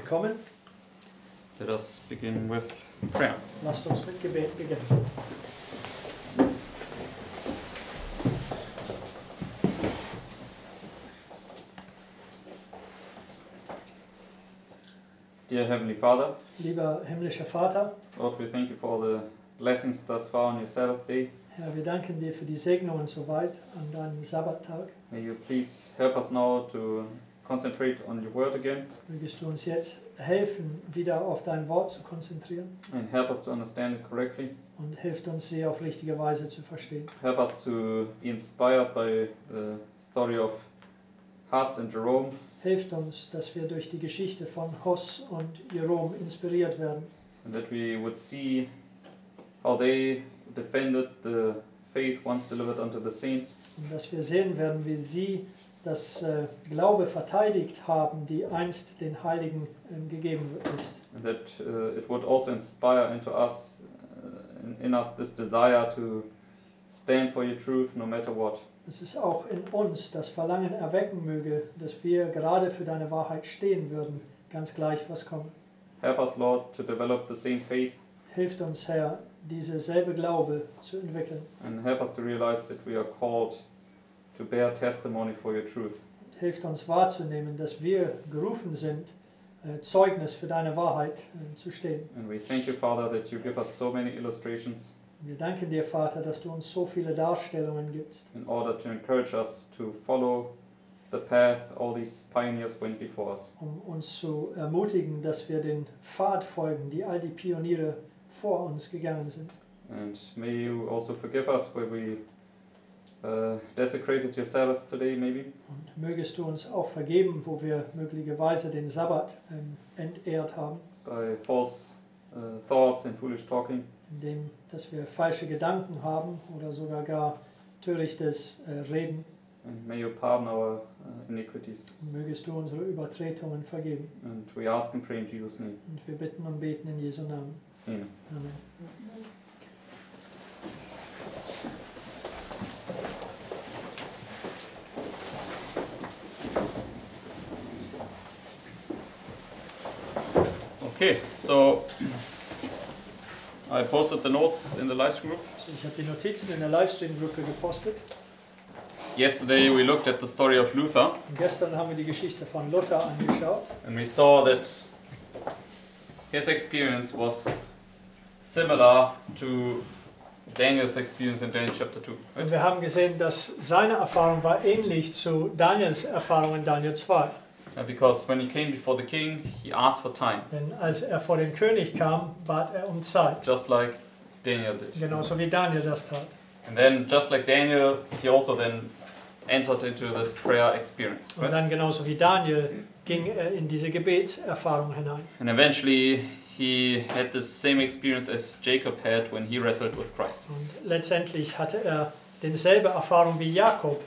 willkommen. Let us begin with prayer. Lasst uns mit Gebet beginnen. Dear Heavenly Father, Lieber himmlischer Vater, Lord, we thank you for all the blessings thus far on your Sabbath day. Herr, wir danken dir für die Segnungen soweit an deinem Sabbattag. May you please help us now to concentrate on your word again Mögest du uns jetzt helfen, wieder auf dein Wort zu konzentrieren and help us to understand it correctly. und hilft uns, sie auf richtige Weise zu verstehen. Help us to be inspired by the story of Huss and Jerome. Hilft uns, dass wir durch die Geschichte von Huss und Jerome inspiriert werden And that we would see how they defended the faith once delivered unto the saints. und dass wir sehen werden, wie sie das Glaube verteidigt haben, die einst den Heiligen gegeben ist. And that it would also inspire into us, in us this desire to stand for your truth no matter what. Dass es auch in uns das Verlangen erwecken möge, dass wir gerade für deine Wahrheit stehen würden, ganz gleich was kommt. Help us, Lord, to develop the same faith Hilft uns, Herr, diese selbe Glaube zu entwickeln. and help us to realize that we are called to bear testimony for your truth. Hilft uns wahrzunehmen, dass wir gerufen sind, Zeugnis für deine Wahrheit zu stehen. And we thank you, Father, that you give us so many illustrations Wir danken dir, Vater, dass du uns so viele Darstellungen gibst, in order to encourage us to follow the path all these pioneers went before us. uns zu ermutigen, dass wir den Pfad folgen, die all die Pioniere vor uns gegangen sind. And may you also forgive us where we desecrated your Sabbath today, maybe. Und mögest du uns auch vergeben, wo wir möglicherweise den Sabbat entehrt haben, By false thoughts and foolish talking. indem dass wir falsche Gedanken haben oder sogar gar törichtes Reden. And may you pardon our iniquities. Mögest du unsere Übertretungen vergeben. And we ask and pray in Jesus' name. Und wir bitten und beten in Jesu Namen. Amen. Amen. Okay, so I posted the notes in the live group. Ich habe die Notizen in der Livestream-Gruppe gepostet. Yesterday we looked at the story of Luther Und gestern haben wir die Geschichte von Luther angeschaut. and we saw that his experience was similar to Daniel's experience in Daniel chapter 2. Right? Und wir haben gesehen, dass seine Erfahrung war ähnlich zu Daniels Erfahrung in Daniel 2. Because when he came before the king, he asked for time, Denn als er vor den König kam, bat er um Zeit. just like Daniel did. Genauso wie Daniel das tat. And then, just like Daniel, he also then entered into this prayer experience. Und Right? dann genauso wie Daniel ging er in diese Gebetserfahrung hinein. And eventually, he had the same experience as Jacob had when he wrestled with Christ. Und letztendlich hatte er dieselbe Erfahrung wie Jakob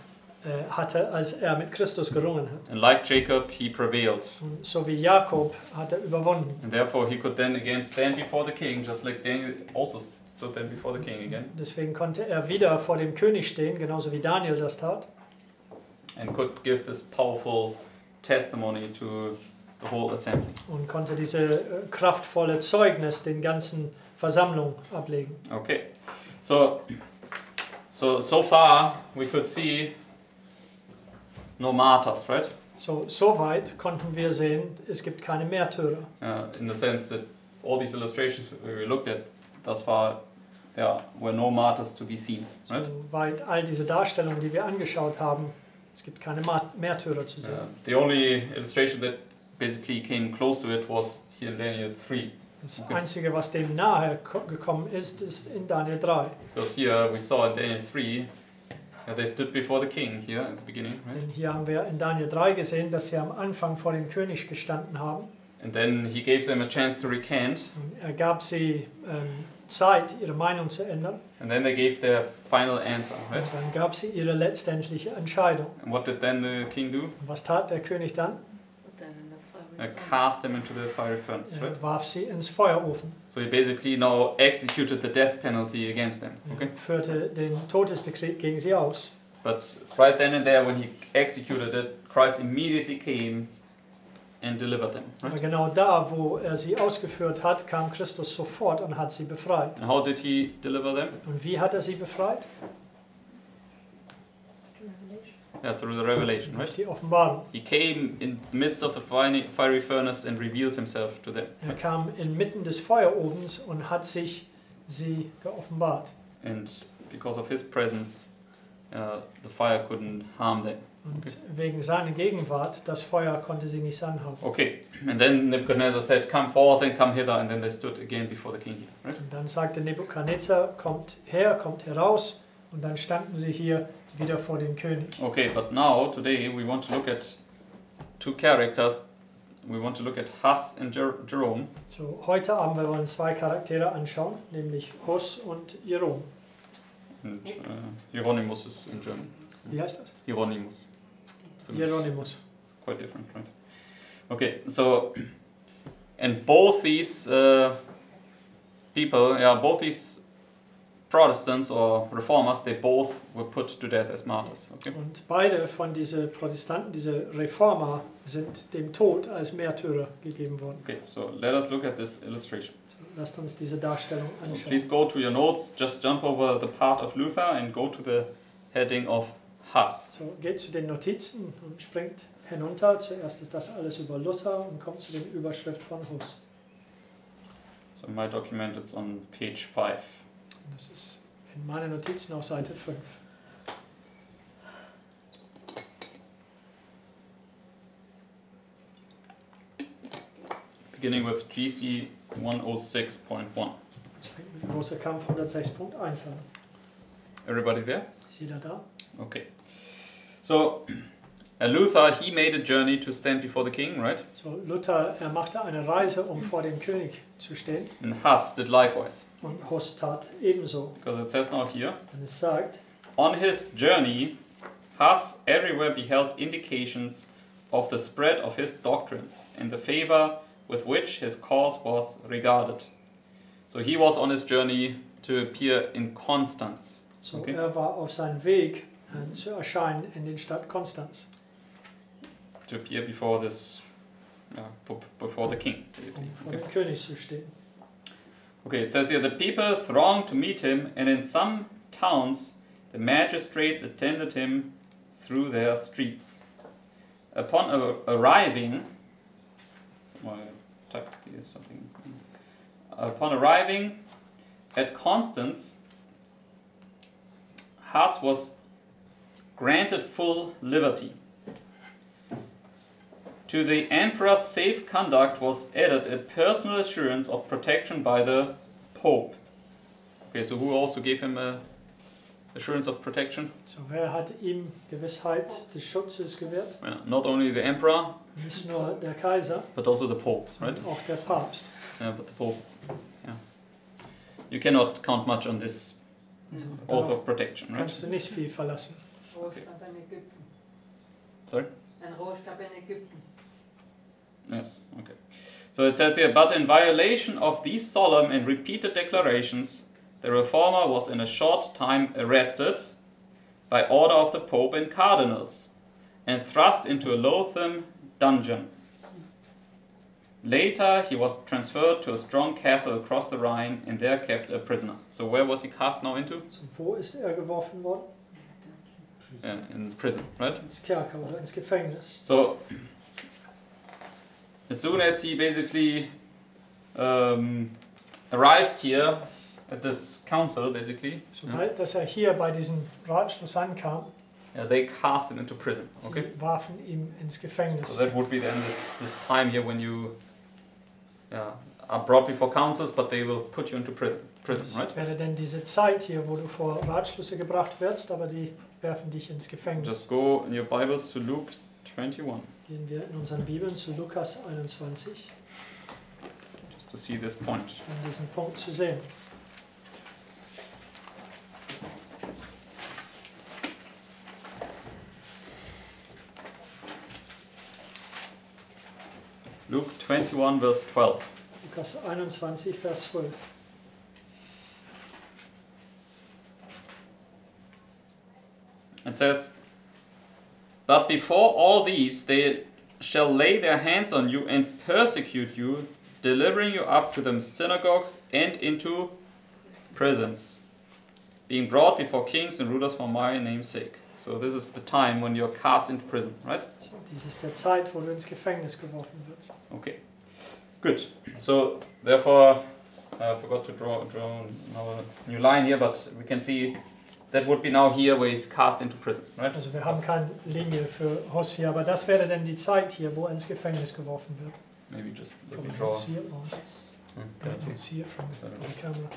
hatte, als er mit Christus gerungen hat. And like Jacob, he prevailed. Und so wie Jakob hat er überwunden. And therefore, he could then again stand before the king, just like Daniel also stood then before the king again, Deswegen konnte er wieder vor dem König stehen, genauso wie Daniel das tat. and could give this powerful testimony to the whole assembly. Und konnte diese kraftvolle Zeugnis den ganzen Versammlungen ablegen. Okay, so far we could see no martyrs, right? Soweit konnten wir sehen, es gibt keine Märtyrer. In the sense that all these illustrations we looked at thus far, there were no martyrs to be seen, right? Soweit all diese Darstellungen, die wir angeschaut haben, es gibt keine Märtyrer zu sehen. The only illustration that basically came close to it was here in Daniel 3. Das Okay. Einzige, was dem nahe gekommen ist, ist in Daniel 3. Because here we saw in Daniel 3, they stood before the king here at the beginning, right? Denn hier haben wir in Daniel 3 gesehen, dass sie am Anfang vor dem König gestanden haben. And then he gave them a chance to recant, Und er gab sie Zeit, ihre Meinung zu ändern. and then they gave their final answer, right? Und dann gab sie ihre letztendliche Entscheidung. And what did then the king do? Und was tat der König dann? Cast them into the fiery furnace, Er right? warf sie ins Feuerofen. So he basically now executed the death penalty against them, okay? Er führte den Todesdekret gegen sie aus. But right then and there, when he executed it, Christ immediately came and delivered them. Aber Right? genau da, wo er sie ausgeführt hat, kam Christus sofort und hat sie befreit. And how did he deliver them? Und wie hat er sie befreit? Yeah, through the revelation, Durch right? die Offenbarung. He came in the midst of the fiery furnace and revealed himself to them. Er kam inmitten des Feuerofens und hat sich sie geoffenbart. And because of his presence, the fire couldn't harm them. Und Okay. wegen seiner Gegenwart, das Feuer konnte sie nicht anhaben. Okay, and then Nebuchadnezzar said, "Come forth and come hither," and then they stood again before the king. Right? Und dann sagte Nebukadnezar, kommt her, kommt heraus. Und dann standen sie hier wieder vor dem König. Okay, but now, today, we want to look at two characters. We want to look at Hus and Jerome. So, heute Abend wir wollen zwei Charaktere anschauen, nämlich Hus und Jerom. And Hieronymus is in German. Wie heißt das? Hieronymus. So Hieronymus. it's quite different, right? Okay, so, and both these people, both these Protestants or Reformers, they both were put to death as martyrs. Okay. Und beide von diesen Protestanten, diese Reformer, sind dem Tod als Märtyrer gegeben worden. Okay, so let us look at this illustration. So, lasst uns diese Darstellung So anschauen. please go to your notes, just jump over the part of Luther and go to the heading of Hus. So, geht zu den Notizen und springt hinunter. Zuerst ist das alles über Luther und kommt zu den Überschrift von Hus. So in my document it's on page 5. Das ist in meinen Notizen auf Seite 5. Beginning with GC 106.1. Das fängt mit großer Kampf 106.1 an. Everybody there? Ist jeder da? Okay. So Luther, he made a journey to stand before the king, right? So, Luther, er machte eine Reise, um vor dem König zu stehen. And Hus did likewise. Und Hus tat ebenso. Because it says now here, Und es sagt, on his journey, Hus everywhere beheld indications of the spread of his doctrines and the favor with which his cause was regarded. So he was on his journey to appear in Constance. so Okay. er war auf seinem Weg zu erscheinen in der Stadt Konstanz, To appear before this, before the king. Basically. um vor Okay. dem König zu stehen. Okay, it says here, the people thronged to meet him, and in some towns the magistrates attended him through their streets. Upon arriving, upon arriving at Constance, Hus was granted full liberty. To the emperor's safe conduct was added a personal assurance of protection by the Pope. Okay, so who also gave him a assurance of protection? So, wer hat ihm Gewissheit des Schutzes gewährt? Yeah, not only the emperor, Nicht nur der Kaiser, but also the Pope, right? sondern auch der Papst. Yeah, but the Pope. Yeah. You cannot count much on this oath Darauf of protection, right? kannst du nicht viel verlassen. Rohrstab in Ägypten. Sorry? Ein Rohrstab in Ägypten. Yes, okay. So it says here, but in violation of these solemn and repeated declarations, the reformer was in a short time arrested by order of the Pope and cardinals and thrust into a loathsome dungeon. Later he was transferred to a strong castle across the Rhine and there kept a prisoner. So where was he cast now into? So, wo ist er geworfen worden? In prison, right? Ins Kerker oder ins Gefängnis. So as soon as he basically arrived here at this council, basically, Sobald dass er hier bei diesem Ratschluss ankam, they cast him into prison. Okay, sie warfen ihn ins Gefängnis. so that would be then this time here when you are brought before councils, but they will put you into prison, Das right? wäre denn diese Zeit hier, wo du vor Ratschlüsse gebracht wirst, aber sie werfen dich ins Gefängnis. Just go in your Bibles to Luke 21, Gehen wir in unseren Bibeln zu Lukas 21, just to see this point. um diesen Punkt zu sehen. Luke 21, verse 12. Lukas 21, Vers 12. It says, but before all these, they shall lay their hands on you and persecute you, delivering you up to the synagogues and into prisons, being brought before kings and rulers for my name's sake. So this is the time when you're cast into prison, right? So, dies ist der Zeit, wo du ins Gefängnis geworfen wirst. Okay, good. So therefore, I forgot to draw now a new line here, but we can see that would be now here where he's cast into prison, right? Also wir haben keine Linie für Hus hier, aber das wäre dann die Zeit hier, wo er ins Gefängnis geworfen wird. Maybe just let Can me we draw. not see it, Lars? Can I Can see? you see it from the camera?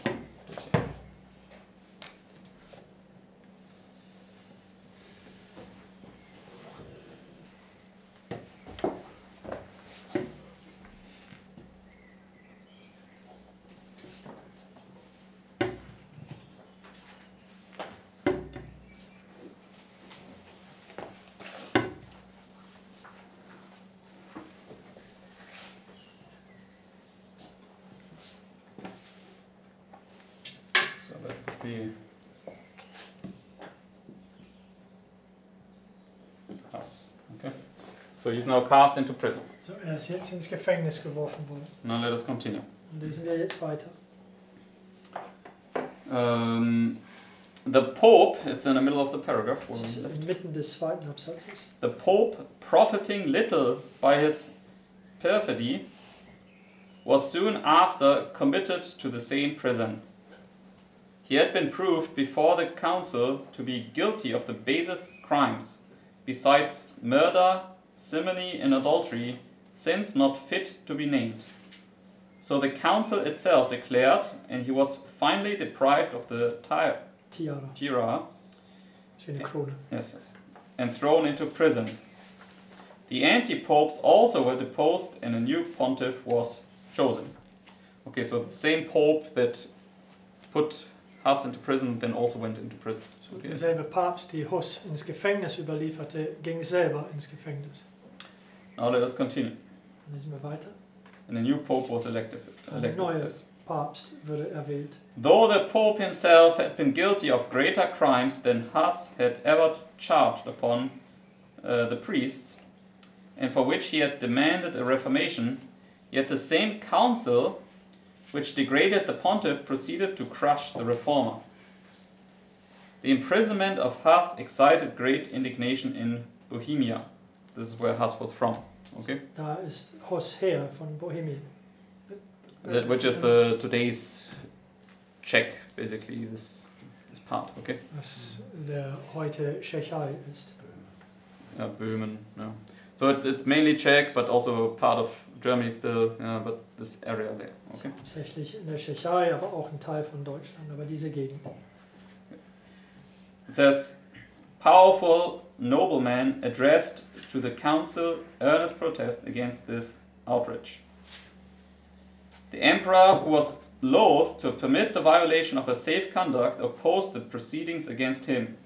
So that would be us. Okay. So he's now cast into prison. So, er ist jetzt ins Gefängnis geworfen worden. Now let us continue. Und lesen wir jetzt weiter. The Pope, it's in the middle of the paragraph. Das ist inmitten des zweiten Absatzes. The Pope, profiting little by his perfidy, was soon after committed to the same prison. He had been proved before the council to be guilty of the basest crimes, besides murder, simony, and adultery, sins not fit to be named. So the council itself declared, and he was finally deprived of the Tiara. tiara, Das ist wie eine Krone. yes, and thrown into prison. The anti-popes also were deposed, and a new pontiff was chosen. Okay, so the same pope that put Hus into prison then also went into prison. So, Okay. derselbe Papst, der Hus ins Gefängnis überlieferte, ging selber ins Gefängnis. Now let us continue. Lesen wir weiter. And a new pope was elected. Ein it neuer says. Papst wurde erwählt. Though the pope himself had been guilty of greater crimes than Hus had ever charged upon the priests, and for which he had demanded a reformation, yet the same council which degraded the pontiff proceeded to crush the reformer. The imprisonment of Hus excited great indignation in Bohemia. This is where Hus was from. Okay, Da ist Hus her von Bohemien. which is the today's Czech, basically this part. Okay, Was der heute Tschechei ist. Böhmen. No. So it's mainly Czech, but also part of Germany still. But this area there. Okay. Tatsächlich in der Tschechei, aber auch ein Teil von Deutschland, aber diese Gegend. It says, powerful nobleman addressed to the council earnest protest against this outrage. The emperor, who was loath to permit the violation of a safe conduct, opposed the proceedings against him.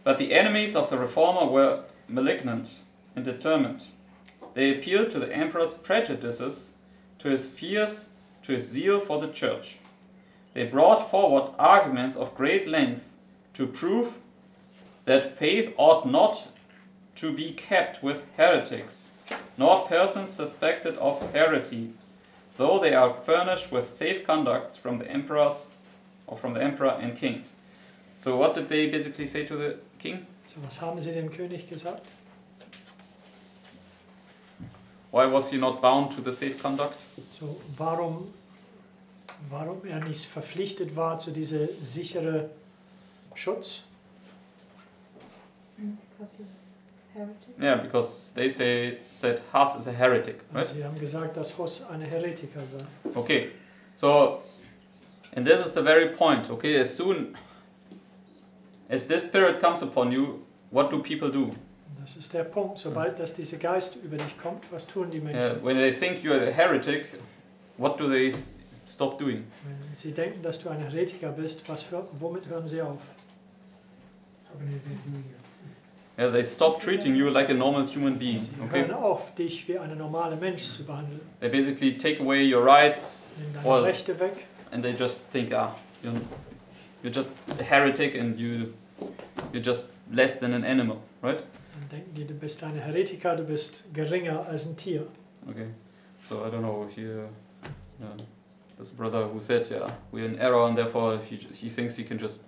But the enemies of the reformer were malignant and determined. They appealed to the emperor's prejudices, to his fears, to his zeal for the church. They brought forward arguments of great length to prove that faith ought not to be kept with heretics, nor persons suspected of heresy, though they are furnished with safe conducts from the emperors or from the emperor and kings. So what did they basically say to the king? So, was haben sie dem König gesagt? Why was he not bound to the safe conduct? So, warum er nicht verpflichtet war zu diesem sicheren Schutz? Because he was heretic. Yeah, because they said Hus is a heretic, right? Sie haben gesagt, dass Hus ein Heretiker sei. Okay, so, and this is the very point, okay, as soon as this spirit comes upon you, what do people do? Das ist der Punkt. Sobald dass dieser Geist über dich kommt, was tun die Menschen? When they think you're a heretic, what do they stop doing? Wenn sie denken, dass du ein Heretiker bist, womit hören sie auf? Yeah, they stop treating you like a normal human being, Sie okay? hören auf, dich wie ein normaler Mensch zu behandeln. They basically take away your rights, Nehmen deine Well- Rechte weg. and they just think, you're just a heretic and you're just less than an animal, right? Dann denken die, du bist ein Heretiker, du bist geringer als ein Tier. Okay, so I don't know, here, there's a brother who said, yeah, we're in error and therefore he thinks he can just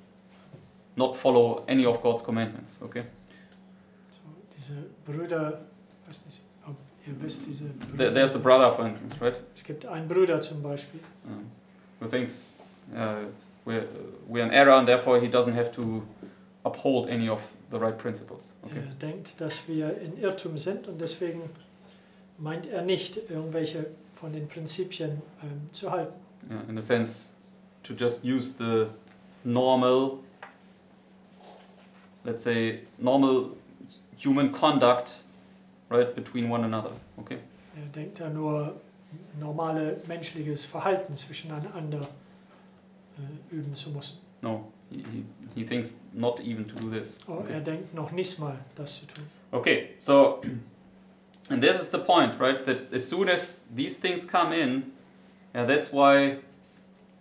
not follow any of God's commandments, okay? So, diese Brüder, ich weiß nicht, ob ihr wisst, diese Brüder. There's a brother, for instance, right? Es gibt einen Bruder zum Beispiel, Who thinks we're in error and therefore he doesn't have to uphold any of the right principles, okay? er denkt, dass wir in Irrtum sind und deswegen meint er nicht, irgendwelche von den Prinzipien zu halten. Yeah, in a sense, to just use the normal, let's say, normal human conduct, right, between one another, okay? Er denkt da nur normale menschliches Verhalten zwischeneinander üben zu müssen. No, he thinks not even to do this. Oh, Okay. er denkt noch nicht mal, das zu tun. Okay, so, and this is the point, right? That as soon as these things come in, yeah, that's why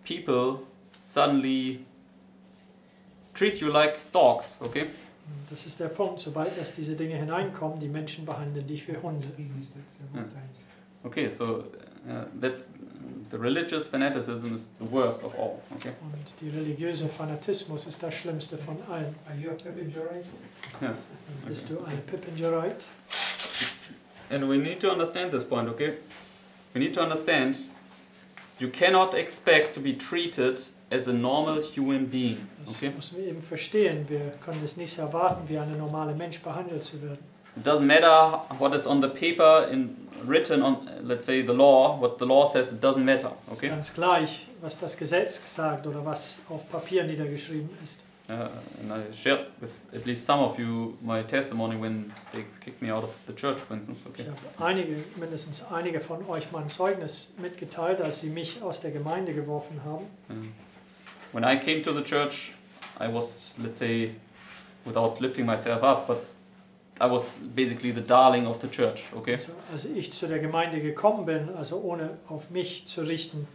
people suddenly treat you like dogs, okay? Das ist der Punkt, sobald dass diese Dinge hineinkommen, die Menschen behandeln dich wie Hunde. Okay, so that's the religious fanaticism is the worst of all, okay? Und die religiöse Fanatismus ist das Schlimmste von allen. Are you a Pipingerite? Yes. Bist du eine Pipingerite? And we need to understand this point, okay? We need to understand you cannot expect to be treated as a normal human being, Das okay? müssen wir eben verstehen. Wir können es nicht erwarten, wie ein normaler Mensch behandelt zu werden. It doesn't matter what is on the paper written on, let's say, the law, what the law says, it doesn't matter, Es ist okay? ganz gleich, was das Gesetz sagt oder was auf Papier niedergeschrieben ist. And I shared with at least some of you my testimony when they kicked me out of the church, for instance, okay? Ich habe mindestens einige von euch mein Zeugnis mitgeteilt, als sie mich aus der Gemeinde geworfen haben. When I came to the church, I was, let's say, without lifting myself up, but I was basically the darling of the church, okay? Also, als ich zu der Gemeinde gekommen bin, also ohne auf mich zu richten,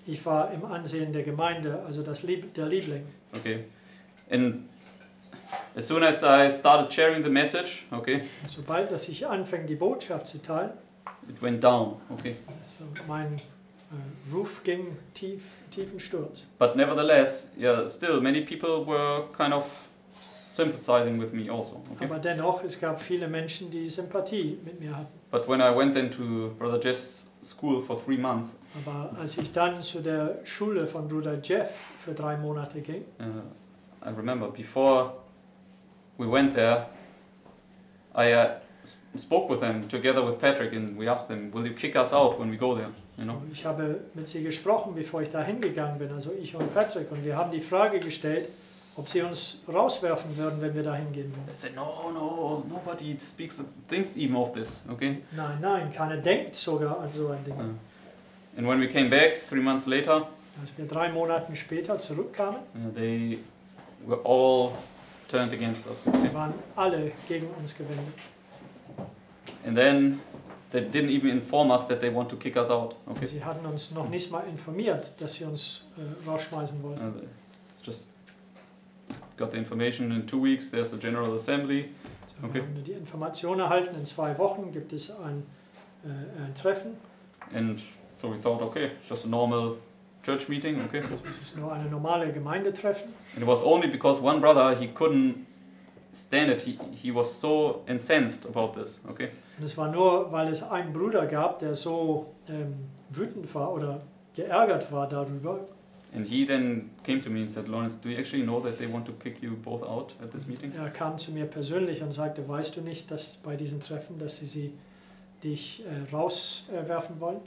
ich war im Ansehen der Gemeinde, also der Liebling. Okay. And as soon as I started sharing the message, okay, Und sobald dass ich anfing, die Botschaft zu teilen, it went down, okay? also mein Ruf ging tiefen Sturz. But nevertheless, yeah, still many people were kind of sympathizing with me also, okay? Aber dennoch, es gab viele Menschen, die Sympathie mit mir hatten. But when I went then to Brother Jeff's school for 3 months, Aber als ich dann zu der Schule von Bruder Jeff für 3 Monate ging, I remember before we went there, I spoke with them together with Patrick and we asked them, will you kick us out when we go there? You know? ich habe mit sie gesprochen, bevor ich da hingegangen bin, also ich und Patrick, und wir haben die Frage gestellt, ob sie uns rauswerfen würden, wenn wir da hingehen würden. They said, no, nobody thinks even of this, okay? Nein, keiner denkt sogar an so ein Ding. And when we came back 3 months later, Als wir 3 Monate später zurückkamen, they were all turned against us. Okay? waren alle gegen uns gewendet. And then they didn't even inform us that they want to kick us out. Okay? Sie hatten uns noch nicht mal informiert, dass sie uns rausschmeißen wollten. They just got the information in 2 weeks. There's a general assembly. Wir Okay. haben die Information erhalten, in 2 Wochen gibt es ein Treffen. And so we thought, okay, it's just a normal church meeting. Okay. Es ist nur eine normale Gemeindetreffen. And it was only because one brother, he couldn't stand it. He was so incensed about this. Okay. Und es war nur, weil es einen Bruder gab, der so wütend war oder geärgert war darüber. And he then came to me and said, Lawrence, do you actually know that they want to kick you both out at this meeting? Er kam zu mir persönlich und sagte, weißt du nicht, dass bei diesen Treffen, dass sie dich rauswerfen wollen?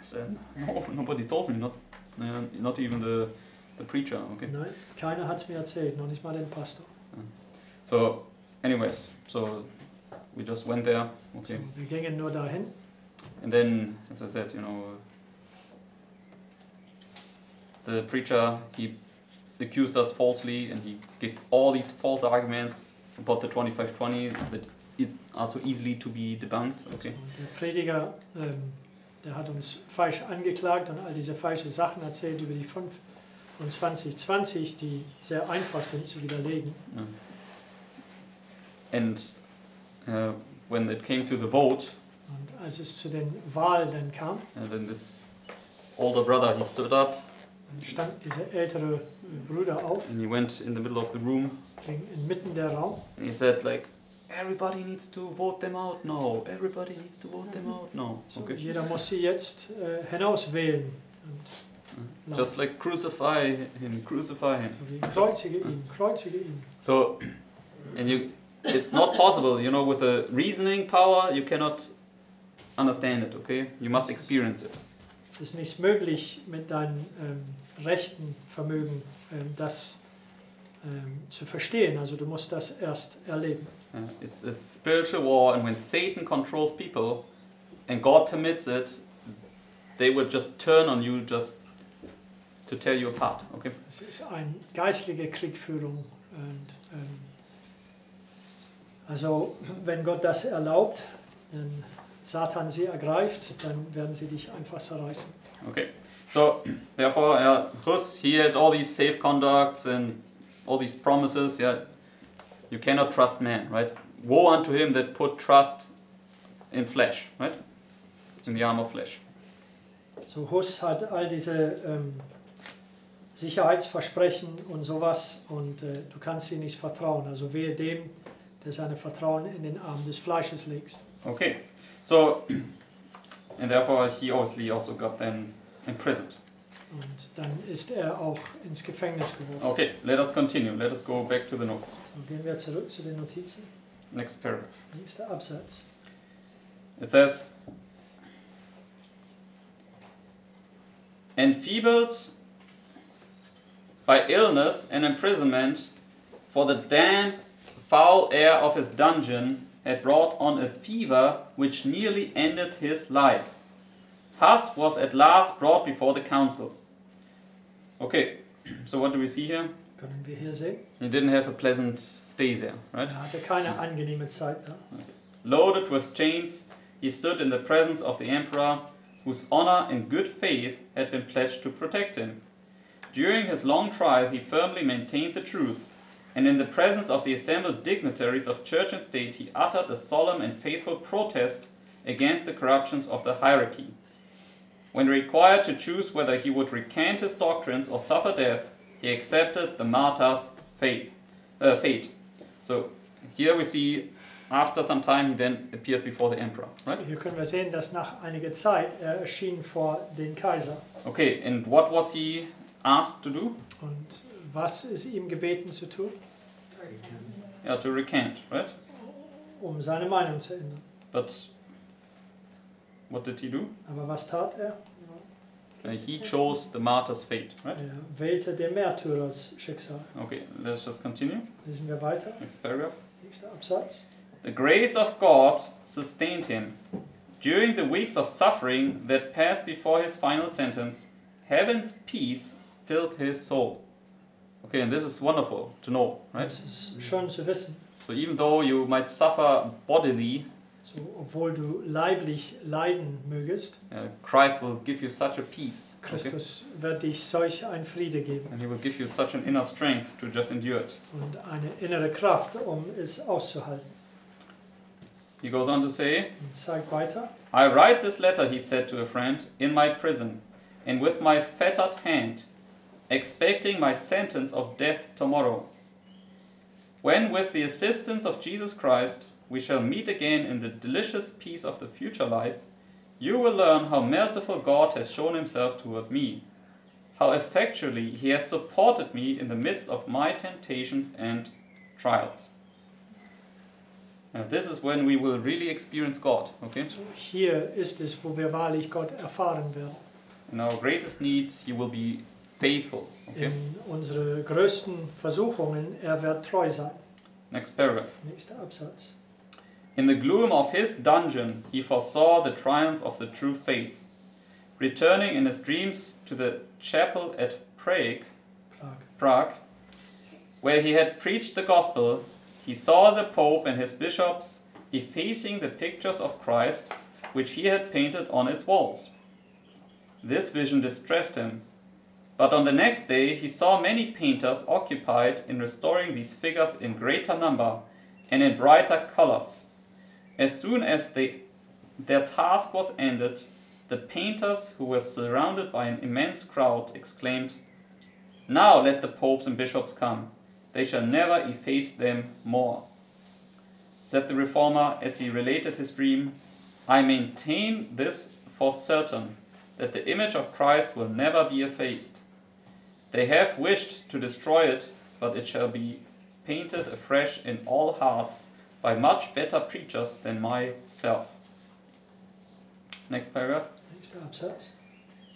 I said, no, nobody told me, not even the preacher. Okay. Nein, keiner hat es mir erzählt, noch nicht mal den Pastor. So, anyways, so we just went there. So, Okay. wir gingen nur dahin. And then, as I said, the preacher, he accused us falsely and he gave all these false arguments about the 2520 that are so easily to be debunked. Okay. Und der Prediger, der hat uns falsch angeklagt und all diese falschen Sachen erzählt über die 5 und 2020, die sehr einfach sind zu widerlegen. And when it came to the vote, Und als es zu den Wahlen dann kam, then this older brother, he stood up dann stand dieser ältere Bruder auf, and he went in the middle of the room ging inmitten der Raum and he said like, everybody needs to vote them out now. Everybody needs to vote them out now. So, Okay. jeder muss sie jetzt hinauswählen. Und Just like crucify him, crucify him. so wie kreuzige ihn, kreuzige ihn. So, and it's not possible, you know, with a reasoning power, you cannot understand it, okay? You must experience it. Es ist nicht möglich, mit deinem rechten Vermögen das zu verstehen. Also du musst das erst erleben. It's a spiritual war, and when Satan controls people and God permits it, they would just turn on you just to tear you apart, okay? Es ist eine geistliche Kriegführung. Und, also wenn Gott das erlaubt, wenn Satan sie ergreift, dann werden sie dich einfach zerreißen. Okay, so therefore, Hus, he had all these safe conducts and all these promises. Yeah, you cannot trust man, right? Woe unto him that put trust in flesh, right? In the arm of flesh. So Hus hat all diese Sicherheitsversprechen und sowas und du kannst ihnen nicht vertrauen. Also wehe dem, der seine Vertrauen in den Arm des Fleisches legt. Okay, so and therefore he obviously also got then imprisoned. Und dann ist er auch ins Gefängnis geworfen. Okay, let us continue. Let us go back to the notes. So gehen wir zurück zu den Notizen. Next paragraph. Nächster Absatz. It says, enfeebled by illness and imprisonment, for the damp, foul air of his dungeon had brought on a fever which nearly ended his life. Huss was at last brought before the council. Okay, so what do we see here? Können wir hier sehen. He didn't have a pleasant stay there, right? Er hatte keine angenehme Zeit da. Loaded with chains, he stood in the presence of the emperor, whose honor and good faith had been pledged to protect him. During his long trial, he firmly maintained the truth, and in the presence of the assembled dignitaries of church and state, he uttered a solemn and faithful protest against the corruptions of the hierarchy. When required to choose whether he would recant his doctrines or suffer death, he accepted the martyr's fate. So here we see, after some time, he then appeared before the emperor. Right? So hier können wir sehen, dass nach einiger Zeit er erschien vor den Kaiser. Okay, and what was he asked to do? Und was ist ihm gebeten zu tun? Yeah, to recant, right? Seine Meinung zu ändern. But what did he do? Aber was tat er? He chose the martyr's fate, right? Er wählte den Märtyrers Schicksal. Okay, let's just continue. Lesen wir weiter. Next paragraph. Nächster Absatz. The grace of God sustained him. During the weeks of suffering that passed before his final sentence, heaven's peace filled his soul. Okay, and this is wonderful to know, right? Das ist schön zu wissen. So even though you might suffer bodily, So, obwohl du leiblich leiden mögest, Christ will give you such a peace. Okay? Christus wird dich solch ein Friede geben And he will give you such an inner strength to just endure it. und eine innere Kraft, es auszuhalten. He goes on to say, Und zeigt weiter. I write this letter, he said to a friend, in my prison, and with my fettered hand, expecting my sentence of death tomorrow. When, with the assistance of Jesus Christ, we shall meet again in the delicious peace of the future life, you will learn how merciful God has shown himself toward me, how effectually he has supported me in the midst of my temptations and trials. Now, this is when we will really experience God, okay? So, hier ist es, wo wir wahrlich Gott erfahren werden. In our greatest need, he will be faithful, okay? In unsere größten Versuchungen, wird treu sein. Next paragraph. Nächster Absatz. In the gloom of his dungeon, he foresaw the triumph of the true faith. Returning in his dreams to the chapel at Prague, where he had preached the gospel, he saw the Pope and his bishops effacing the pictures of Christ which he had painted on its walls. This vision distressed him, but on the next day he saw many painters occupied in restoring these figures in greater number and in brighter colors. As soon as their task was ended, the painters, who were surrounded by an immense crowd, exclaimed, "Now let the popes and bishops come. They shall never efface them more." Said the reformer as he related his dream, "I maintain this for certain, that the image of Christ will never be effaced. They have wished to destroy it, but it shall be painted afresh in all hearts by much better preachers than myself." Next paragraph. Nächster Absatz.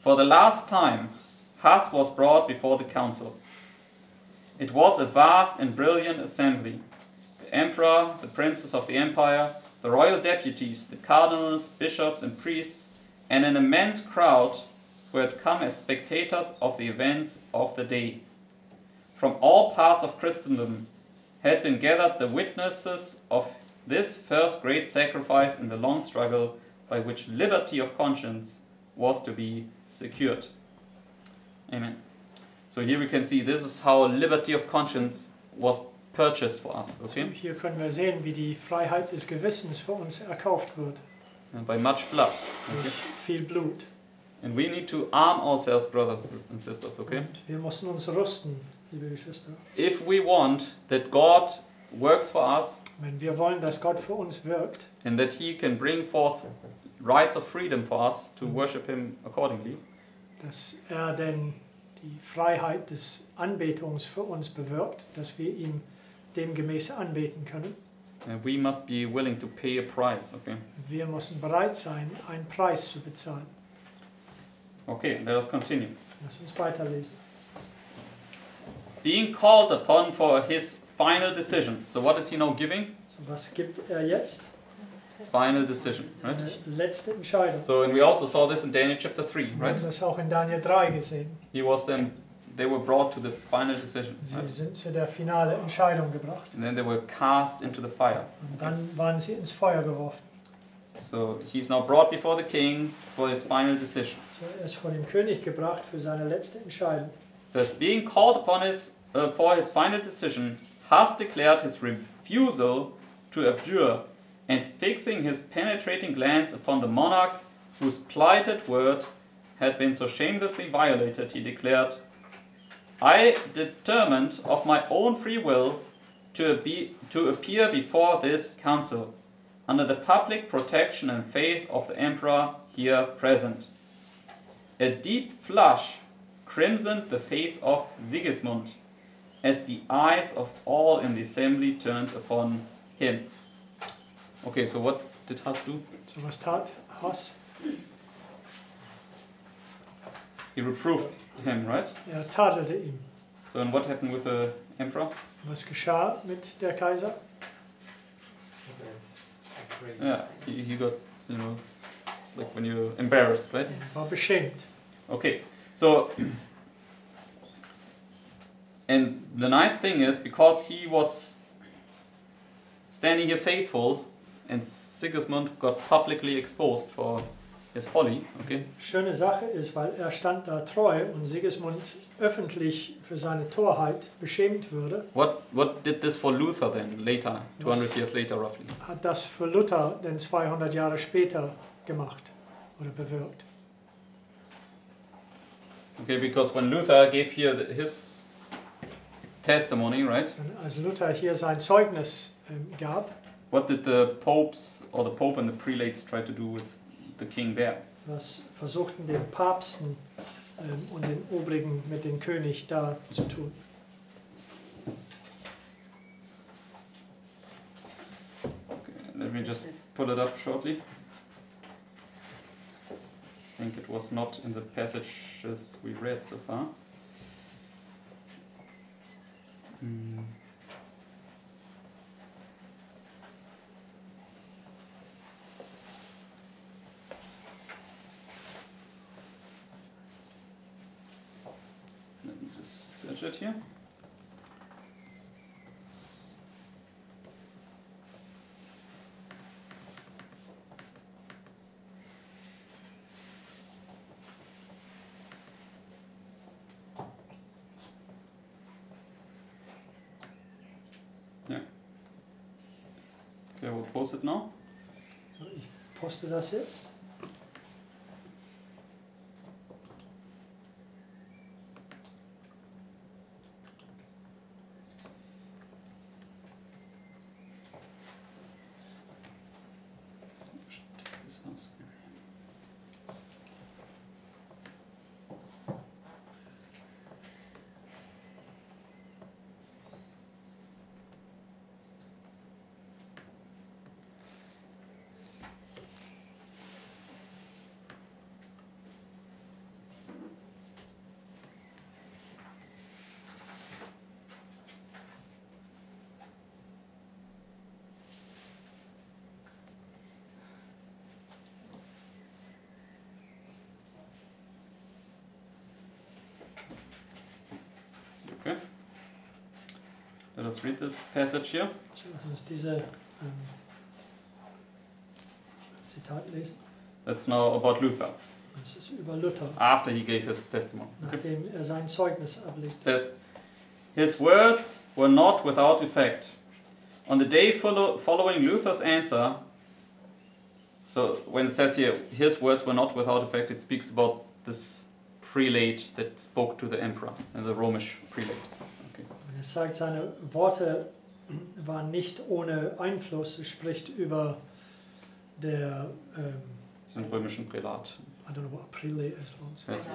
For the last time, Huss was brought before the council. It was a vast and brilliant assembly. The emperor, the princes of the empire, the royal deputies, the cardinals, bishops and priests, and an immense crowd who had come as spectators of the events of the day. From all parts of Christendom had been gathered the witnesses of this first great sacrifice in the long struggle by which liberty of conscience was to be secured. Amen. So here we can see this is how liberty of conscience was purchased for us. Hier können wir sehen, wie die Freiheit des Gewissens für uns erkauft wird. And by much blood. Durch viel Blut. And we need to arm ourselves, brothers and sisters, okay? Und wir müssen uns rüsten, liebe Geschwister. If we want that God works for us, Wenn wir wollen, dass Gott für uns wirkt, and that He can bring forth rights of freedom for us to worship Him accordingly, dass denn die Freiheit des Anbetungs für uns bewirkt, dass wir ihm demgemäß anbeten können. we must be willing to pay a price, okay? Wir müssen bereit sein, einen Preis zu bezahlen. Okay, let us continue. Lass uns weiterlesen. Being called upon for his final decision. So what is he now giving? So, was gibt jetzt? Final decision, right? Seine letzte Entscheidung. So, and we also saw this in Daniel chapter 3, Wir right? haben das auch in Daniel 3 gesehen. They were brought to the final decision, Sie right? sind zu der finalen Entscheidung gebracht. And then they were cast into the fire. Und dann waren sie ins Feuer geworfen. So he's now brought before the king for his final decision. So, er ist vor dem König gebracht für seine letzte Entscheidung. It says, being called upon for his final decision, has declared his refusal to abjure, and fixing his penetrating glance upon the monarch whose plighted word had been so shamelessly violated, he declared, "I determined of my own free will to appear before this council, under the public protection and faith of the emperor here present." A deep flush crimsoned the face of Sigismund, as the eyes of all in the assembly turned upon him. Okay, so what did Huss do? So, was tat Huss? He reproved him, right? Er tadelte ihn. So, and what happened with the emperor? Was geschah mit der Kaiser? Yeah, he got, you know, it's like when you're embarrassed, right? Er war beschämt. Okay, so, and the nice thing is, because he was standing here faithful, and Sigismund got publicly exposed for his folly, okay? Schöne Sache ist, weil er stand da treu und Sigismund öffentlich für seine Torheit beschämt würde. What did this for Luther then, later, 200 years later roughly? Hat das für Luther denn 200 Jahre später gemacht oder bewirkt. Okay, because when Luther gave here his testimony, right? Und als Luther hier sein Zeugnis gab, What did the popes or the pope and the prelates try to do with the king there? was versuchten den Papsten und den Obrigen mit dem König da zu tun. Okay, let me just pull it up shortly. I think it was not in the passages we read so far. Let me just search it here. Yeah. Okay, we'll post it now. poste das jetzt. Okay. Let us read this passage here. Lass uns diese Zitat lesen. That's now about Luther, Das ist über Luther, after he gave his testimony. Okay. nachdem er sein Zeugnis ablegt. It says, his words were not without effect. On the day following Luther's answer, so when it says here, his words were not without effect, it speaks about this prelate that spoke to the emperor, the Romish prelate. Okay. Und es sagt, seine Worte waren nicht ohne Einfluss. Es spricht über der, Den römischen Prälat. I don't know what a prelate is. Yes.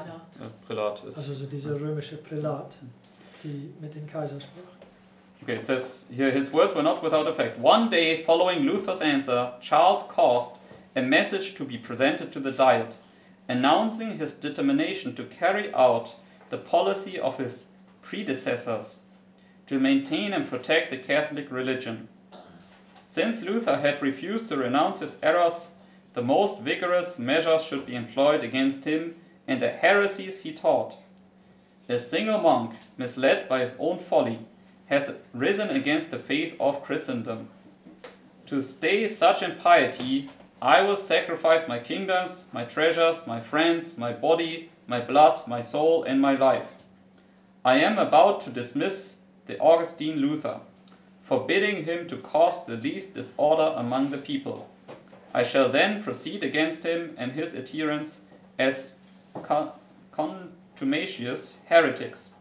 Prälat ist. Also so dieser römische Prälat, die mit dem Kaiser sprach. Okay, it says here, his words were not without effect. One day following Luther's answer, Charles caused a message to be presented to the Diet, announcing his determination to carry out the policy of his predecessors, to maintain and protect the Catholic religion. Since Luther had refused to renounce his errors, the most vigorous measures should be employed against him and the heresies he taught. A single monk, misled by his own folly, has risen against the faith of Christendom. To stay such impiety, I will sacrifice my kingdoms, my treasures, my friends, my body, my blood, my soul, and my life. I am about to dismiss the Augustine Luther, forbidding him to cause the least disorder among the people. I shall then proceed against him and his adherents as contumacious heretics,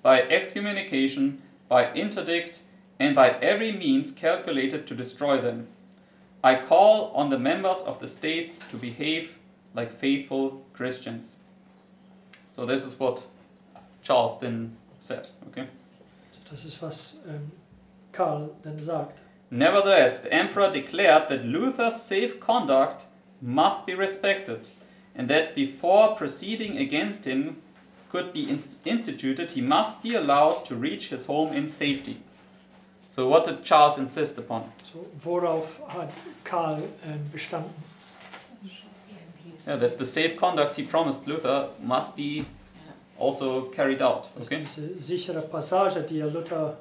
by excommunication, by interdict, and by every means calculated to destroy them. I call on the members of the states to behave like faithful Christians. So this is what Charles then said. Okay. Das ist, was Karl dann sagt. Nevertheless, the emperor declared that Luther's safe conduct must be respected, and that before proceeding against him could be instituted, he must be allowed to reach his home in safety. So what did Charles insist upon? So, worauf hat Karl bestanden? Yeah, that the safe conduct he promised Luther must be also carried out. Dass Okay? diese sichere Passage, die Luther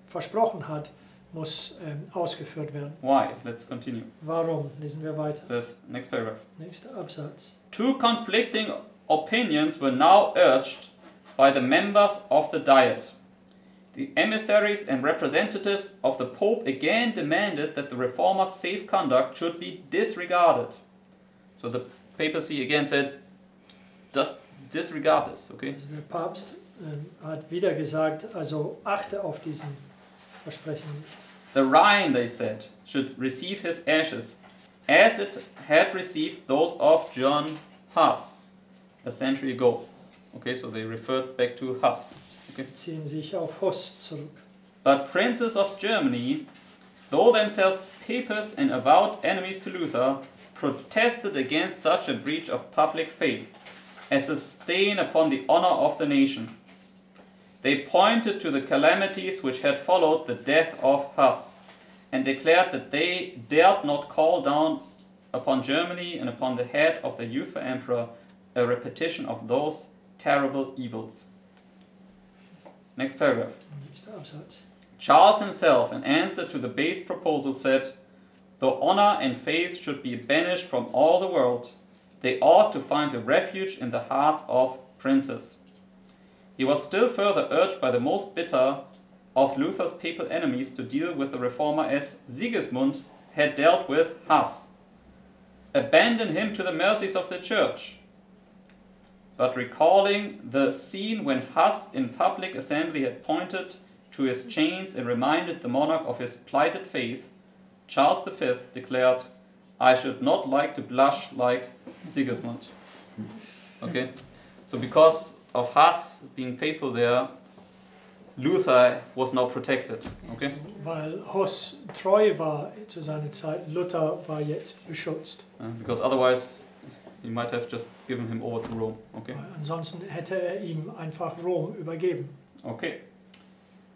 versprochen hat, muss ausgeführt werden. Why? Let's continue. Warum? Lesen wir weiter. It says, next paragraph. Nächster Absatz. Two conflicting opinions were now urged by the members of the Diet. The emissaries and representatives of the Pope again demanded that the reformer's safe conduct should be disregarded. So the papacy again said, just disregard this, okay? Also der Papst hat wieder gesagt, also achte auf diesen Versprechen nicht. The Rhine, they said, should receive his ashes as it had received those of John Huss a century ago. Okay, so they referred back to Huss. Okay. Beziehen sich auf Huss zurück. But princes of Germany, though themselves papists and avowed enemies to Luther, protested against such a breach of public faith as a stain upon the honor of the nation. They pointed to the calamities which had followed the death of Huss, and declared that they dared not call down upon Germany and upon the head of the youthful emperor a repetition of those terrible evils. Next paragraph. Nächster Absatz. Charles himself, in answer to the base proposal, said, though honor and faith should be banished from all the world, they ought to find a refuge in the hearts of princes. He was still further urged by the most bitter of Luther's papal enemies to deal with the reformer as Sigismund had dealt with Huss. Abandon him to the mercies of the church. But recalling the scene when Huss in public assembly had pointed to his chains and reminded the monarch of his plighted faith, Charles V declared, I should not like to blush like Sigismund. Okay, so because of Huss being faithful there, Luther was now protected. Okay? Weil Huss treu war zu seiner Zeit, Luther war jetzt beschützt. Because otherwise he might have just given him over to Rome. Okay? Ansonsten hätte ihm einfach Rom übergeben. Okay,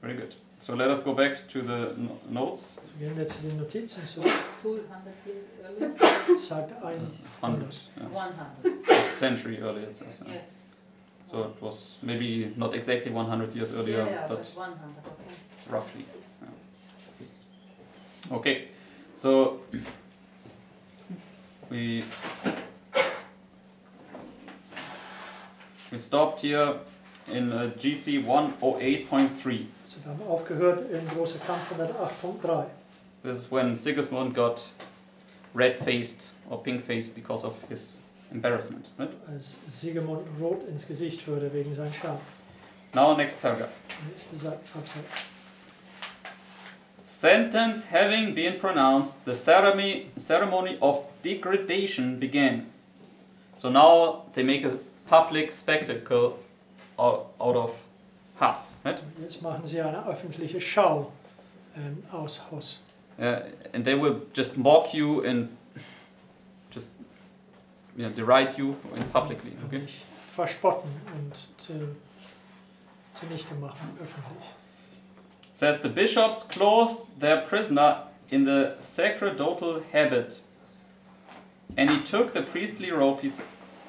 very good. So let us go back to the notes. So gehen wir zu den Notizen zurück. 200 years earlier. Sagt 100. Yeah. 100. Century earlier it says. Yes. So it was maybe not exactly 100 years earlier, Yeah, but 100. Okay. roughly. Yeah. Okay, so we stopped here in GC 108.3. So, wir haben aufgehört in großer Kampf 108.3. This is when Sigismund got red-faced or pink-faced because of his embarrassment. Right? Als Sigismund rot ins Gesicht wurde wegen seinem Scham. Now next paragraph. Nächster Absatz. Sentence having been pronounced, the ceremony of degradation began. So now they make a public spectacle out of Huss, right? Jetzt machen sie eine öffentliche Schau aus Huss. And they will just mock you and just deride you publicly. Okay? Dich verspotten und zunichte machen, öffentlich. Says the bishops clothed their prisoner in the sacerdotal habit, and he took the priestly robe.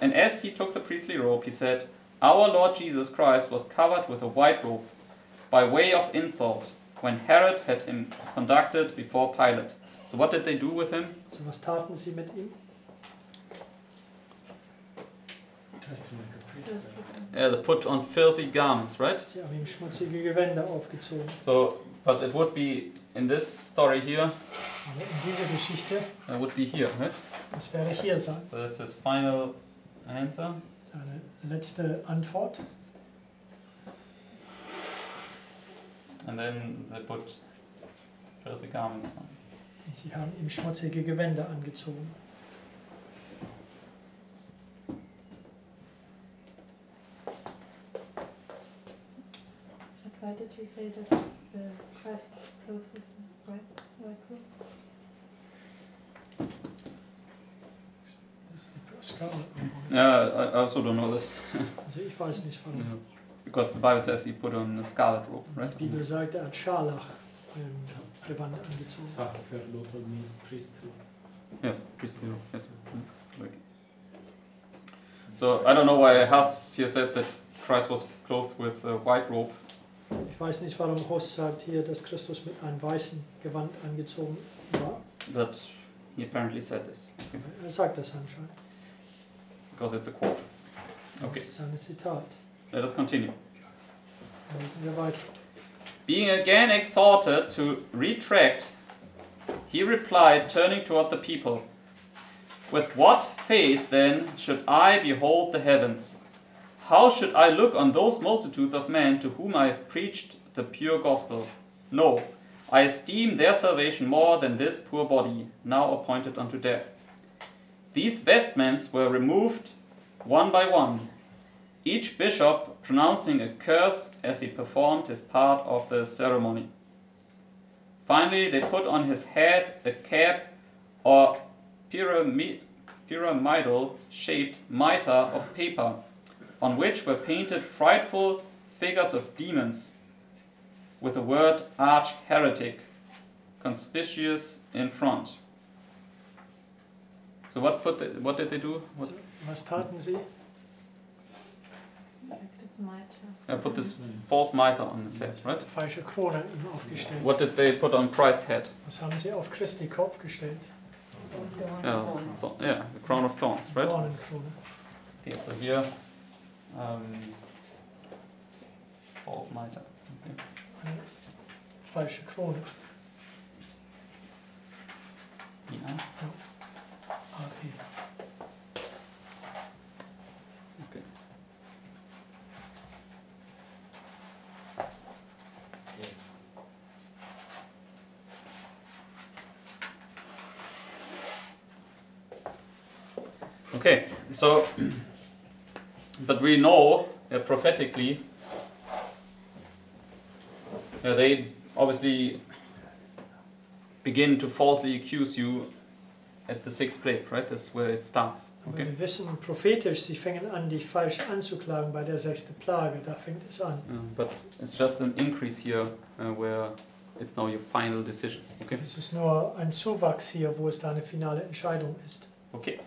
And as he took the priestly robe, he said, "Our Lord Jesus Christ was covered with a white robe, by way of insult, when Herod had him conducted before Pilate." So what did they do with him? So, was taten sie mit ihm? They put on filthy garments, right? Sie haben ihm schmutzige Gewänder aufgezogen. So, but it would be in this story here. Aber in dieser Geschichte, It would be here, right? das werde hier sein. So that's his final answer. Seine letzte Antwort. And then they put filthy garments on. Und sie haben ihm schmutzige Gewänder angezogen. But why did he say that the Christ was clothed with a white robe? Das ist die Scarlet. Yeah, I also don't know this. Also ich weiß nicht warum. Yeah. Because the Bible says he put on a scarlet robe, right? Die Bibel sagt, er hat Scharlach Gewand angezogen. Sacerdotal means priesthood. Yes, priestly robe. Yes. Right. So I don't know why Huss here said that Christ was clothed with a white robe. Ich weiß nicht, warum Huss sagt hier, dass Christus mit einem weißen Gewand angezogen war. But he apparently said this. Okay. Er sagt das anscheinend. Because it's a quote. Okay, Das ist ein Zitat. let us continue. Dann lesen wir weiter. Being again exhorted to retract, he replied, turning toward the people, "With what face then should I behold the heavens? How should I look on those multitudes of men to whom I have preached the pure gospel? No, I esteem their salvation more than this poor body, now appointed unto death." These vestments were removed one by one, each bishop pronouncing a curse as he performed his part of the ceremony. Finally, they put on his head a cap or pyramidal-shaped mitre of paper, on which were painted frightful figures of demons, with the word arch-heretic, conspicuous in front. So what did they do? What? Was taten sie? Like this mitre. Put this false mitre on his head, right? Falsche Krone ihm aufgestellt. What did they put on Christ's head? Was haben sie auf Christi Kopf gestellt? Yeah, the crown of thorns, right? Dornenkrone. Okay, so here, false mitre. Okay. Eine falsche Krone. AP. Okay. Okay, so, but we know prophetically, they obviously begin to falsely accuse you at the sixth plague, right? That's where it starts. Aber Okay. wir wissen prophetisch, sie fangen an, dich falsch anzuklagen bei der 6. Plage. Da fängt es an. But it's just an increase here where it's now your final decision. Okay. Es ist nur ein Zuwachs hier, wo es da eine finale Entscheidung ist. Okay.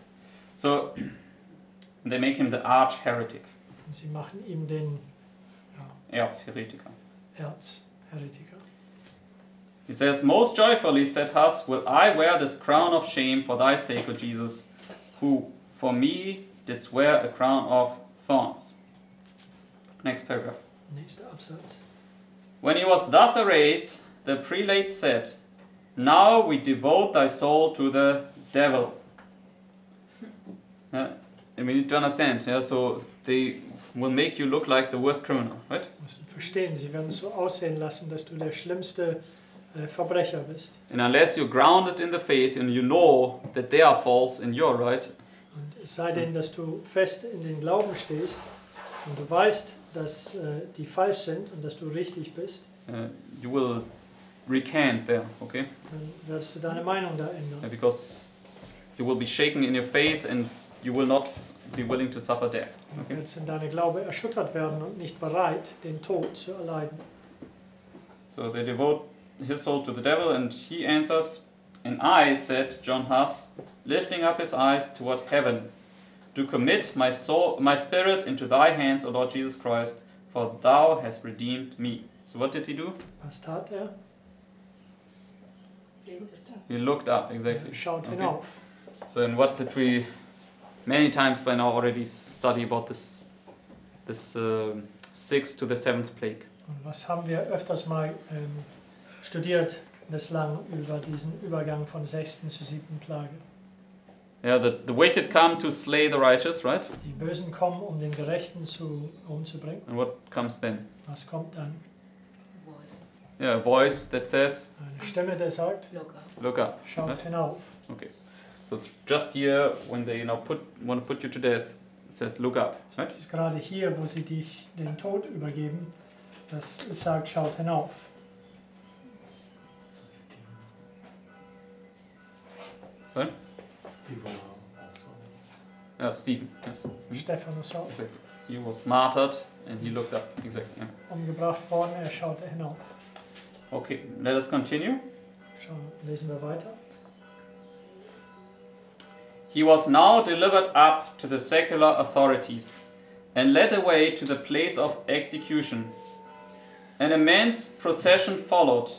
So they make him the arch heretic, Und sie machen ihm den Erzheretiker. Erzheretiker. He says, "Most joyfully, said Huss, will I wear this crown of shame for thy sake, O Jesus, who for me didst wear a crown of thorns." Next paragraph. Nächster Absatz. When he was thus arrayed, the prelate said, "Now we devote thy soul to the devil." And we need to understand, so they will make you look like the worst criminal, right? Du musst verstehen, sie werden es so aussehen lassen, dass du der schlimmste Verbrecher bist. And unless you're grounded in the faith and you know that they are false and you're right, Und es sei denn, dass du fest in den Glauben stehst und du weißt, dass die falsch sind und dass du richtig bist, you will recant there, okay? dann wirst du deine Meinung da ändern. Because you will be shaken in your faith and you will not be willing to suffer death. Du Okay? wirst in deinem Glaube erschüttert werden und nicht bereit, den Tod zu erleiden. So they devote his soul to the devil, and he answers, "And I," said John Huss, lifting up his eyes toward heaven, "do commit my soul, my spirit into thy hands, O Lord Jesus Christ, for thou hast redeemed me." So what did he do? Was tat er? He looked up, exactly. Er schaut Okay. hinauf. So and what did we many times by now already study about this 6th to the 7th plague? Und was haben wir öfters mal studiert bislang über diesen Übergang von 6. zur 7. Plage? Yeah, the wicked come to slay the righteous, right? Die Bösen kommen, um den Gerechten umzubringen. And what comes then? Was kommt dann? Yeah, a voice that says, Eine Stimme, der sagt, "Look up." schaut Right? hinauf. Okay. So it's just here when they want to put you to death. It says, "Look up." Right? Es ist gerade hier, wo sie dich den Tod übergeben, das sagt, schaut hinauf. Sorry? Stephen also. Yeah, Stephen. Yes. Stephanus auch. Exactly. He was martyred and he looked up. Exactly. Yeah. Umgebracht worden, er schaute hinauf. Okay. Let us continue. Lesen wir weiter. He was now delivered up to the secular authorities and led away to the place of execution. An immense procession followed,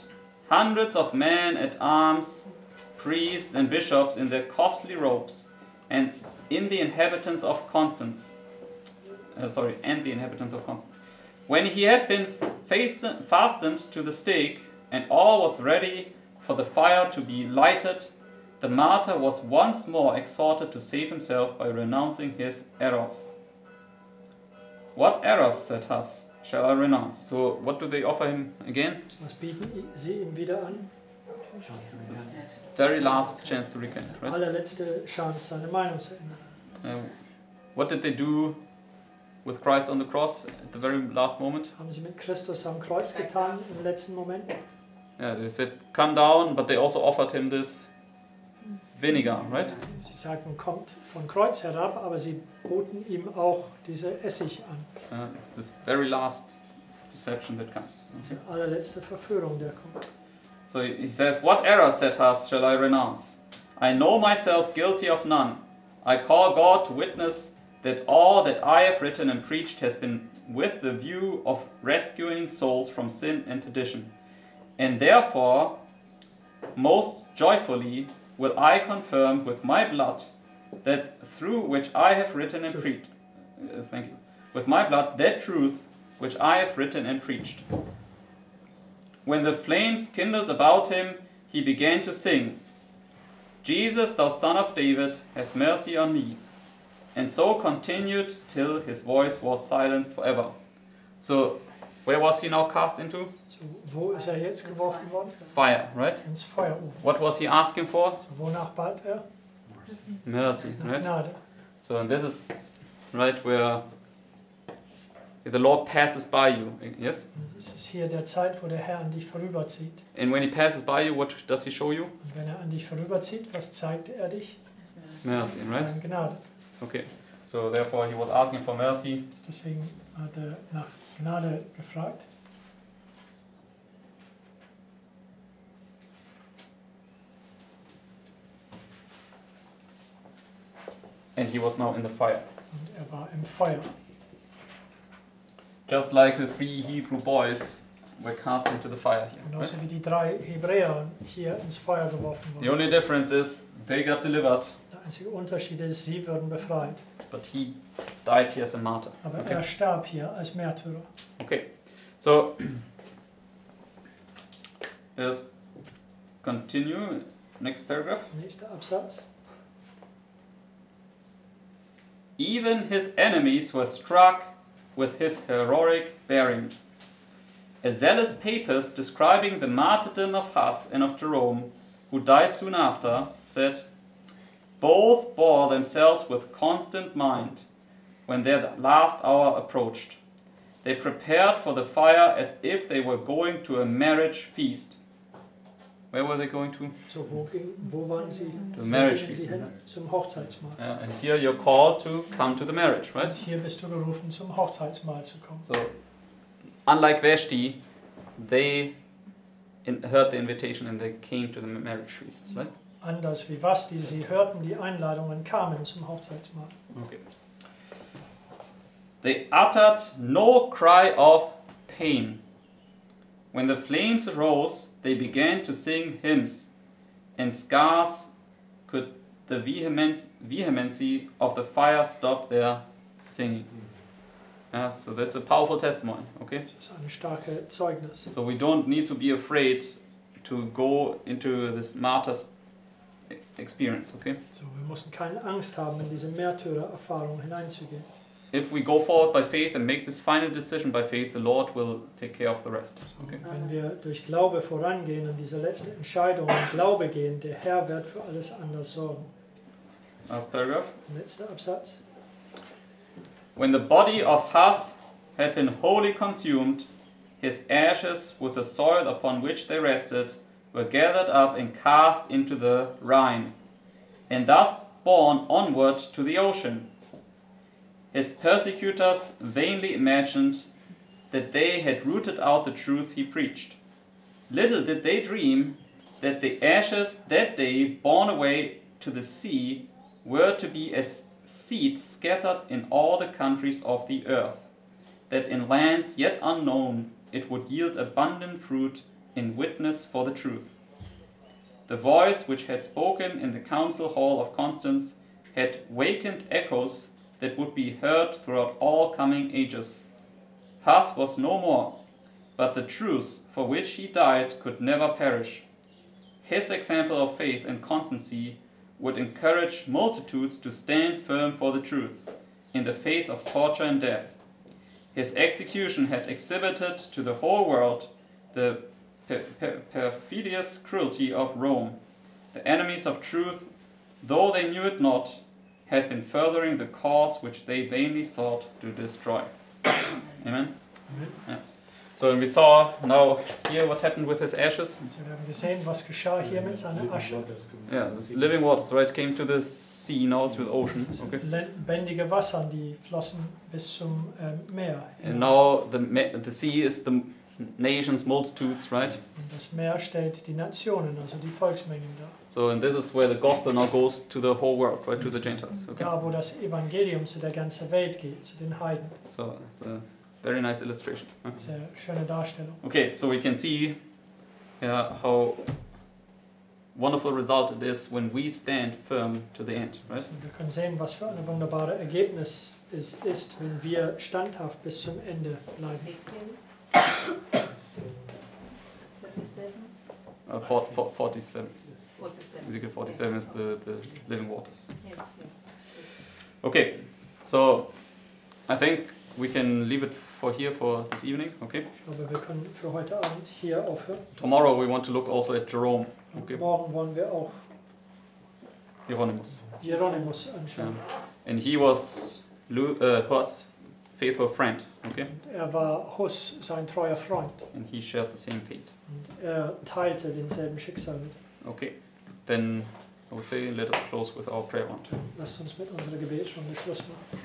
hundreds of men at arms, priests and bishops in their costly robes, and the inhabitants of Constance. When he had been fastened to the stake and all was ready for the fire to be lighted, the martyr was once more exhorted to save himself by renouncing his errors. "What errors," said Huss, "shall I renounce?" So what do they offer him again? Was bieten sie ihm wieder an? This very last chance to recant, right? Allerletzte Chance, seine Meinung zu ändern. What did they do with Christ on the cross at the very last moment? Haben sie mit Christus am Kreuz getan im letzten Moment? Yeah, they said, "Come down," but they also offered him this vinegar, right? Sie sagten, kommt vom Kreuz herab, aber sie boten ihm auch diese Essig an. It's this very last deception that comes. Die allerletzte Verführung, der kommt. So he says, "What error," said Huss, "shall I renounce? I know myself guilty of none. I call God to witness that all that I have written and preached has been with the view of rescuing souls from sin and perdition. And therefore, most joyfully will I confirm with my blood that through which I have written and preached." Thank you. "With my blood, that truth which I have written and preached." When the flames kindled about him, he began to sing, Jesus, thou son of David, have mercy on me. And so continued till his voice was silenced forever. So, where was he now cast into? So, wo ist jetzt geworfen worden? Fire, right? Ins Feuerofen. What was he asking for? So, wonach bat er? Mercy, Nach right? Gnade. So, and this is right where the Lord passes by you, yes? Es ist hier der Zeit, wo der Herr an dich vorüberzieht. And when he passes by you, what does he show you? Und wenn er an dich vorüberzieht, was zeigt er dich? Mercy, right? Seine Gnade. Okay. So therefore he was asking for mercy. Deswegen hat er nach Gnade gefragt. And he was now in the fire. Und er war im Feuer. Just like the 3 Hebrew boys were cast into the fire here. Right? Genauso wie die 3 Hebräer hier ins Feuer geworfen The wurden. only difference is they got delivered, Der einzige Unterschied ist, sie würden befreit. but he died here as a martyr. Aber Okay. er starb hier als Märtyrer. Okay. So let's continue. Next paragraph. Nächster Absatz. Even his enemies were struck with his heroic bearing. A zealous papist describing the martyrdom of Huss and of Jerome, who died soon after, said, "Both bore themselves with constant mind when their last hour approached. They prepared for the fire as if they were going to a marriage feast." Where were they going to? So, wo waren sie? To a marriage Gingen sie feast. hin? Zum Hochzeitsmahl. And here you're called to come to the marriage, Und right? hier bist du gerufen, zum Hochzeitsmahl zu kommen. So, unlike Vashti, they heard the invitation and they came to the marriage feast, right? Anders wie Vashti, sie hörten die Einladungen, kamen zum Hochzeitsmahl. Okay. They uttered no cry of pain. When the flames arose, they began to sing hymns, and scarce could the vehemency of the fire stop their singing. Yeah, so that's a powerful testimony, okay? Das ist eine starke Zeugnis. So we don't need to be afraid to go into this martyr's experience, okay? So, wir müssen keine Angst haben, in diese Märtyrererfahrung hineinzugehen. If we go forward by faith and make this final decision by faith, the Lord will take care of the rest. Okay. Wenn wir durch Glaube vorangehen und diese letzte Entscheidung im Glaube gehen, der Herr wird für alles anders sorgen. Last paragraph. Letzter Absatz. When the body of Huss had been wholly consumed, his ashes with the soil upon which they rested were gathered up and cast into the Rhine, and thus borne onward to the ocean. His persecutors vainly imagined that they had rooted out the truth he preached. Little did they dream that the ashes that day borne away to the sea were to be as seed scattered in all the countries of the earth, that in lands yet unknown it would yield abundant fruit in witness for the truth. The voice which had spoken in the council hall of Constance had wakened echoes that would be heard throughout all coming ages. Huss was no more, but the truth for which he died could never perish. His example of faith and constancy would encourage multitudes to stand firm for the truth, in the face of torture and death. His execution had exhibited to the whole world the perfidious cruelty of Rome. The enemies of truth, though they knew it not, had been furthering the cause which they vainly sought to destroy. Amen? Amen. Yes. So we saw now here what happened with his ashes. Also wir haben gesehen, was geschah hier mit seiner Asche. Yeah, this living waters, right, came to the sea, now to the ocean. Okay. Lebendige Wasser, die flossen bis zum Meer. And now the sea is the nations, multitudes, right? Und das Meer stellt die Nationen, also die Volksmengen dar. So, and this is where the gospel now goes to the whole world, right, to the Gentiles. Okay. Da, wo das Evangelium zu der ganzen Welt geht, zu den Heiden. So it's a very nice illustration. Sehr schöne Darstellung. Okay, so we can see how wonderful result it is when we stand firm to the end, right? Und wir können sehen, was für ein wunderbares Ergebnis es ist, wenn wir standhaft bis zum Ende bleiben. That is 47. 47. Ezekiel 47 is the living waters. Yes, yes. Okay, so I think we can leave it for here for this evening. Okay. Ich glaube, wir können für heute Abend hier aufhören. Tomorrow we want to look also at Jerome. Okay. Morgen wollen wir auch Hieronymus. Hieronymus anschauen. And he was Hus' faithful friend. Okay. Er war Hus, sein treuer Freund. And he shared the same fate. Und er teilte denselben Schicksal mit. Okay. Then I would say let us close with our prayer round. Lasst uns mit unserer Gebetsrunde Schluss machen.